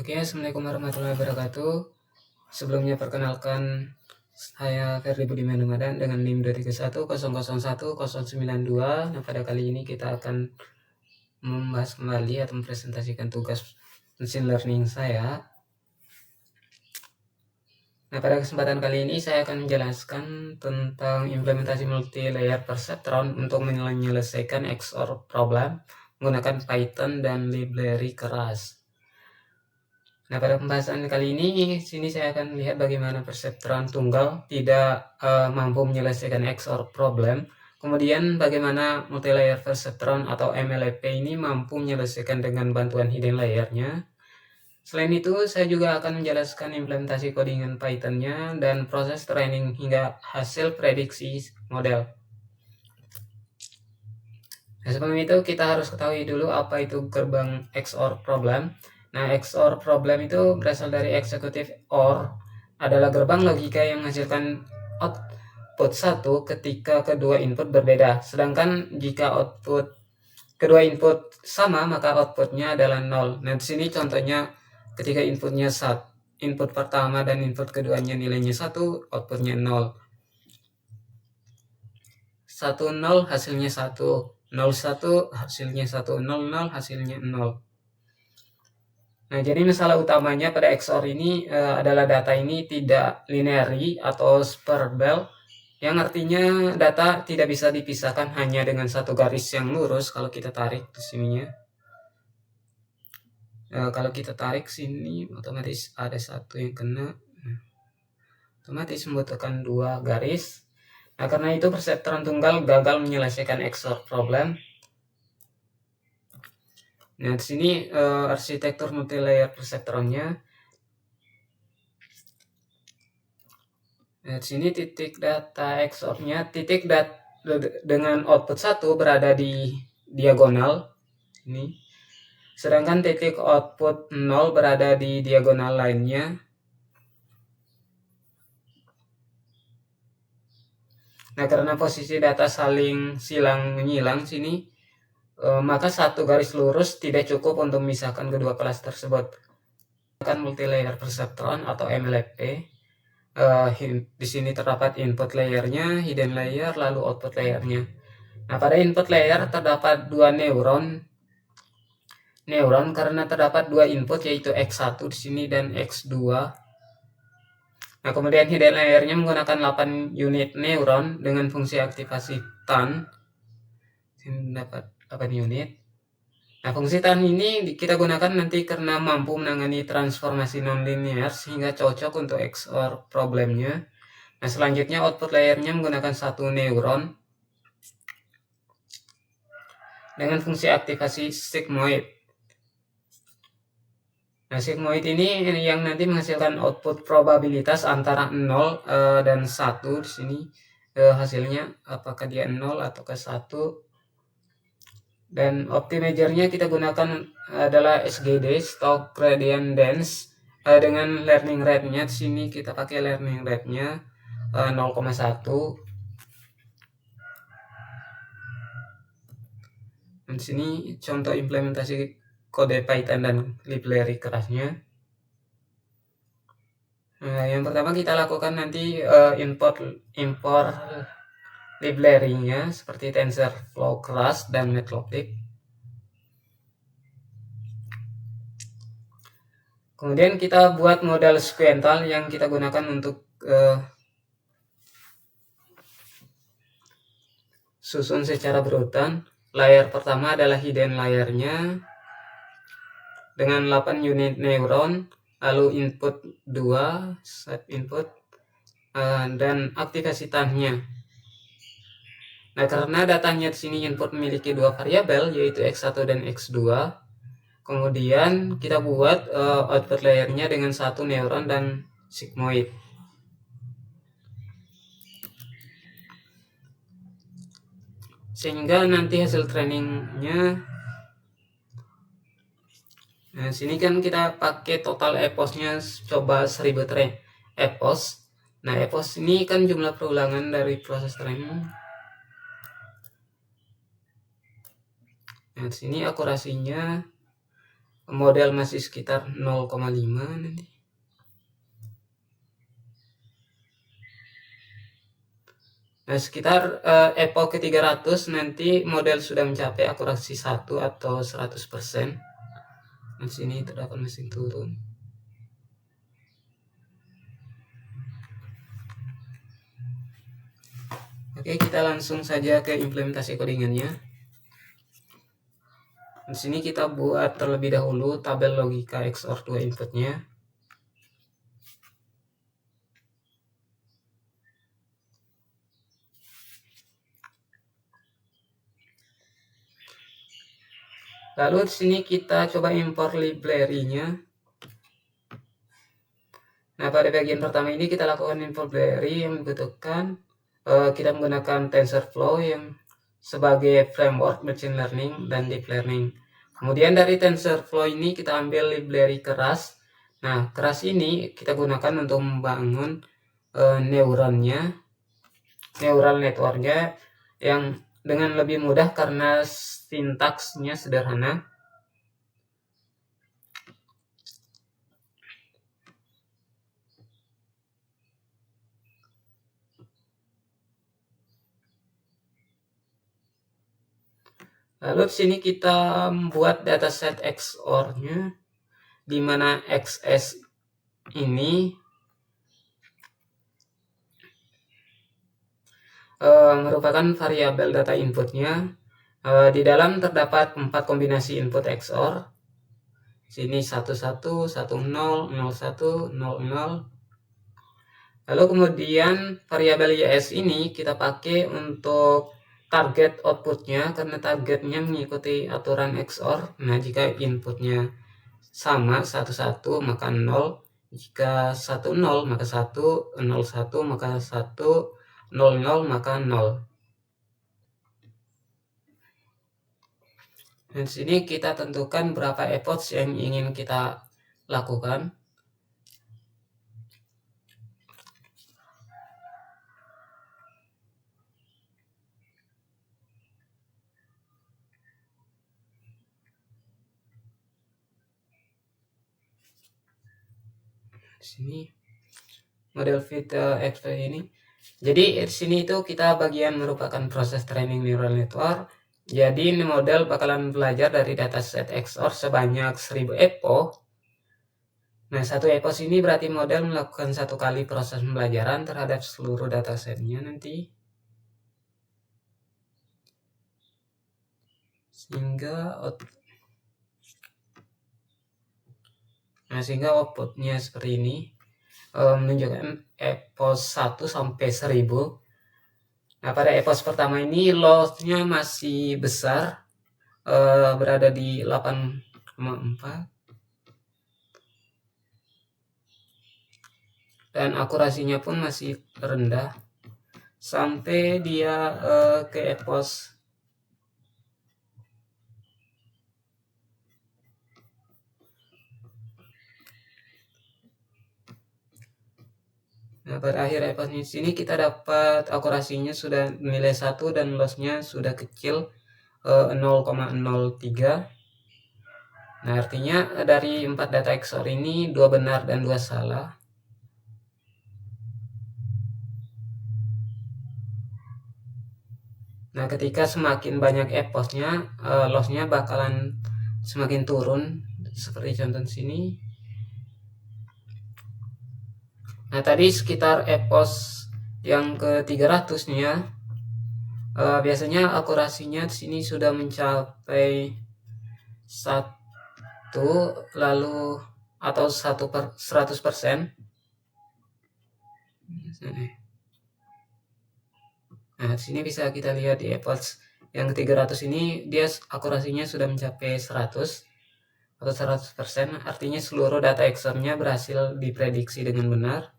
Oke, Assalamualaikum warahmatullahi wabarakatuh. Sebelumnya perkenalkan, saya Ferdi Budiman Ramadan dengan NIM 231001092. Nah, pada kali ini kita akan membahas kembali atau mempresentasikan tugas machine learning saya. Nah, pada kesempatan kali ini saya akan menjelaskan tentang implementasi multi-layer perceptron untuk menyelesaikan XOR problem menggunakan Python dan library keras. Nah, pada pembahasan kali ini, sini saya akan lihat bagaimana perceptron tunggal tidak mampu menyelesaikan XOR problem. Kemudian bagaimana multilayer perceptron atau MLP ini mampu menyelesaikan dengan bantuan hidden layer-nya. Selain itu, saya juga akan menjelaskan implementasi codingan Python-nya dan proses training hingga hasil prediksi model. Nah, sebelum itu kita harus ketahui dulu apa itu gerbang XOR problem. Nah, XOR problem itu berasal dari executive OR, adalah gerbang logika yang menghasilkan output 1 ketika kedua input berbeda. Sedangkan jika output kedua input sama, maka outputnya adalah 0. Nah, di sini contohnya ketika inputnya 1, input pertama dan input keduanya nilainya 1, outputnya 0. 1, 0 hasilnya 1. 0, 1 hasilnya 1. 0, 0 hasilnya 0. Nah, jadi masalah utamanya pada XOR ini adalah data ini tidak linear atau separable, yang artinya data tidak bisa dipisahkan hanya dengan satu garis yang lurus. Kalau kita tarik di sininya, kalau kita tarik sini, otomatis ada satu yang kena, otomatis membutuhkan dua garis. Nah, karena itu perceptron tunggal gagal menyelesaikan XOR problem. Nah, di sini arsitektur multilayer perceptronnya. Nah, di sini titik data XOR-nya, titik dengan output 1 berada di diagonal ini. Sedangkan titik output 0 berada di diagonal lainnya. Nah, karena posisi data saling silang menyilang sini, maka satu garis lurus tidak cukup untuk memisahkan kedua kelas tersebut. Multilayer perceptron atau MLP. Di sini terdapat input layernya, hidden layer, lalu output layernya. Nah, pada input layer terdapat dua neuron karena terdapat dua input, yaitu X1 di sini dan X2. Nah, kemudian hidden layernya menggunakan 8 unit neuron dengan fungsi aktivasi TAN. Ini dapat 8 unit. Nah, fungsi TAN ini kita gunakan nanti karena mampu menangani transformasi nonlinear sehingga cocok untuk XOR problemnya. Nah, selanjutnya output layernya menggunakan satu neuron dengan fungsi aktivasi sigmoid. Nah, sigmoid ini yang nanti menghasilkan output probabilitas antara 0 dan 1 di sini. Hasilnya apakah dia 0 atau ke 1. Dan optimizer-nya kita gunakan adalah SGD, stock gradient dense, dengan learning rate-nya di sini kita pakai learning rate-nya 0,1. Dan di sini contoh implementasi kode Python dan library kerasnya. Nah, yang pertama kita lakukan nanti import library-nya seperti TensorFlow Keras dan Matplotlib. Kemudian kita buat model sequential yang kita gunakan untuk susun secara berurutan. Layer pertama adalah hidden layer-nya dengan 8 unit neuron, lalu input 2, set input, dan aktivasi TAN-nya. Nah, karena datanya di sini input memiliki dua variabel, yaitu X1 dan X2, kemudian kita buat output layer-nya dengan satu neuron dan sigmoid. Sehingga nanti hasil trainingnya, nah sini kan kita pakai total eposnya coba 1000 epos. Nah, epos ini kan jumlah perulangan dari proses training. Nah, sini akurasinya model masih sekitar 0,5 nanti. Nah, sekitar epoch ke 300 nanti model sudah mencapai akurasi 1 atau 100%. Di sini terdapat mesin turun. Oke, kita langsung saja ke implementasi codingannya. Di sini kita buat terlebih dahulu tabel logika XOR 2 inputnya. Lalu di sini kita coba import library-nya. Nah, pada bagian pertama ini kita lakukan import library yang membutuhkan kita menggunakan TensorFlow yang sebagai framework machine learning dan deep learning. Kemudian dari TensorFlow ini kita ambil library keras. Nah, keras ini kita gunakan untuk membangun neural networknya yang dengan lebih mudah karena sintaksnya sederhana. Lalu di sini kita membuat dataset XOR-nya, di mana XS ini merupakan variabel data inputnya. Di dalam terdapat 4 kombinasi input XOR. Sini 11, 10, 01, 00. Lalu kemudian variabel YS ini kita pakai untuk target outputnya, karena targetnya mengikuti aturan XOR. Nah, jika inputnya sama 11 maka 0, jika 10 maka 1, 01 maka 1, 00 maka 0. Dan sini kita tentukan berapa epoch yang ingin kita lakukan. Di sini model fit expert ini. Jadi di sini itu kita bagian merupakan proses training neural network. Jadi ini model bakalan belajar dari dataset XOR sebanyak 1000 epoch. Nah, 1 epoch ini berarti model melakukan 1 kali proses pembelajaran terhadap seluruh datasetnya nanti. Sehingga outputnya seperti ini, menunjukkan epoch 1 sampai 1000. Nah, pada epoch pertama ini loss-nya masih besar, berada di 8,4. Dan akurasinya pun masih rendah sampai dia ke epoch Nah, pada akhir epoch di sini kita dapat akurasinya sudah nilai 1 dan loss-nya sudah kecil, 0,03. Nah, artinya dari 4 data XOR ini 2 benar dan 2 salah. Nah, ketika semakin banyak epoch-nya, loss-nya bakalan semakin turun, seperti contoh sini. Nah, tadi sekitar epoch yang ke 300-nya, biasanya akurasinya di sini sudah mencapai 1 lalu atau 100%. Nah, di sini bisa kita lihat di epoch yang ke 300 ini dia akurasinya sudah mencapai 100 atau 100%, artinya seluruh data XOR-nya berhasil diprediksi dengan benar.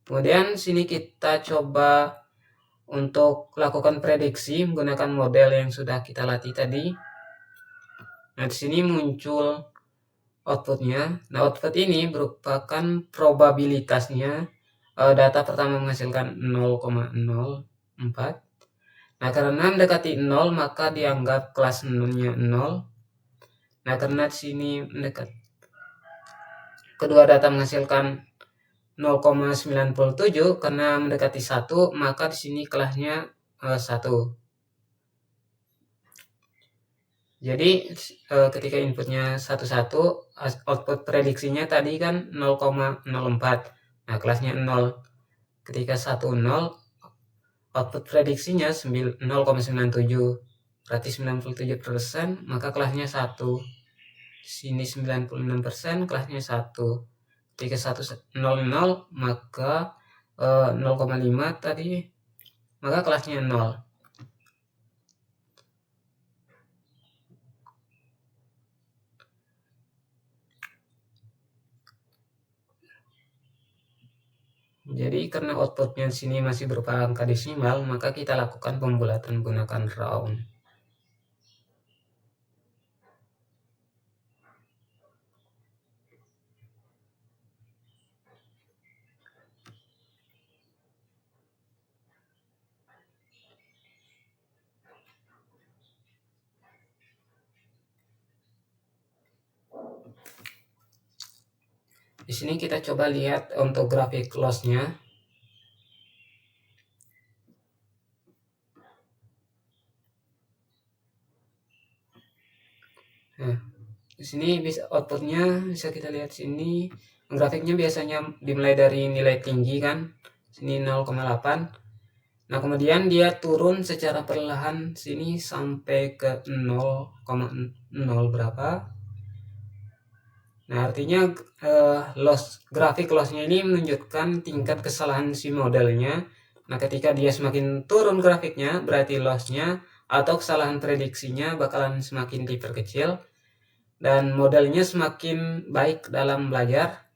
Kemudian sini kita coba untuk lakukan prediksi menggunakan model yang sudah kita latih tadi. Nah, di sini muncul outputnya. Nah, output ini merupakan probabilitasnya. Data pertama menghasilkan 0,04. Nah, karena mendekati 0 maka dianggap kelas nolnya 0. Nah, karena di sini mendekat kedua data menghasilkan 0,97 karena mendekati 1, maka di sini kelasnya 1. Jadi ketika inputnya 11, output prediksinya tadi kan 0,04. Nah, kelasnya 0. Ketika 10, output prediksinya 0,97. Berarti 97%, maka kelasnya 1. Di sini 96%, kelasnya 1. Ketika 100, maka 0,5 tadi, maka kelasnya 0. Jadi karena outputnya di sini masih berupa angka desimal, maka kita lakukan pembulatan menggunakan round. Di sini kita coba lihat untuk grafik loss-nya. Nah, di sini bisa outputnya bisa kita lihat sini. Grafiknya biasanya dimulai dari nilai tinggi kan, sini 0,8. Nah, kemudian dia turun secara perlahan sini sampai ke 0,0 berapa. Nah, artinya grafik lossnya ini menunjukkan tingkat kesalahan si modelnya. Nah, ketika dia semakin turun grafiknya, berarti lossnya atau kesalahan prediksinya bakalan semakin diperkecil dan modelnya semakin baik dalam belajar.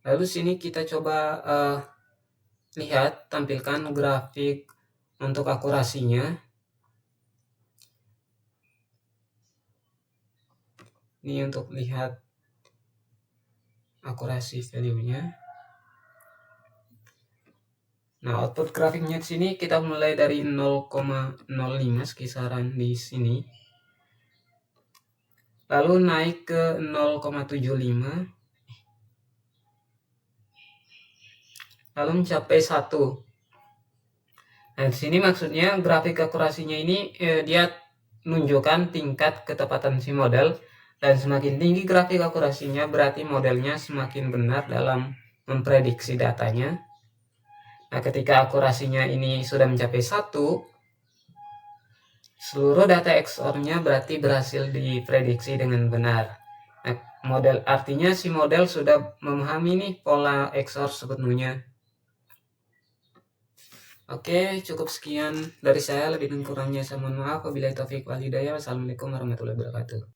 Lalu sini kita coba lihat, tampilkan grafik untuk akurasinya. Ini untuk lihat akurasi value-nya. Nah, output grafiknya di sini kita mulai dari 0,05 kisaran di sini. Lalu naik ke 0,75. Lalu mencapai 1. Nah, di sini maksudnya grafik akurasinya ini dia menunjukkan tingkat ketepatan si model, dan semakin tinggi grafik akurasinya berarti modelnya semakin benar dalam memprediksi datanya. Nah, ketika akurasinya ini sudah mencapai 1, seluruh data XOR-nya berarti berhasil diprediksi dengan benar. Nah, artinya si model sudah memahami nih pola XOR sepenuhnya. Oke, cukup sekian dari saya. Lebih dan kurangnya saya mohon maaf. Wabillahi taufiq wal hidayah. Wassalamualaikum warahmatullahi wabarakatuh.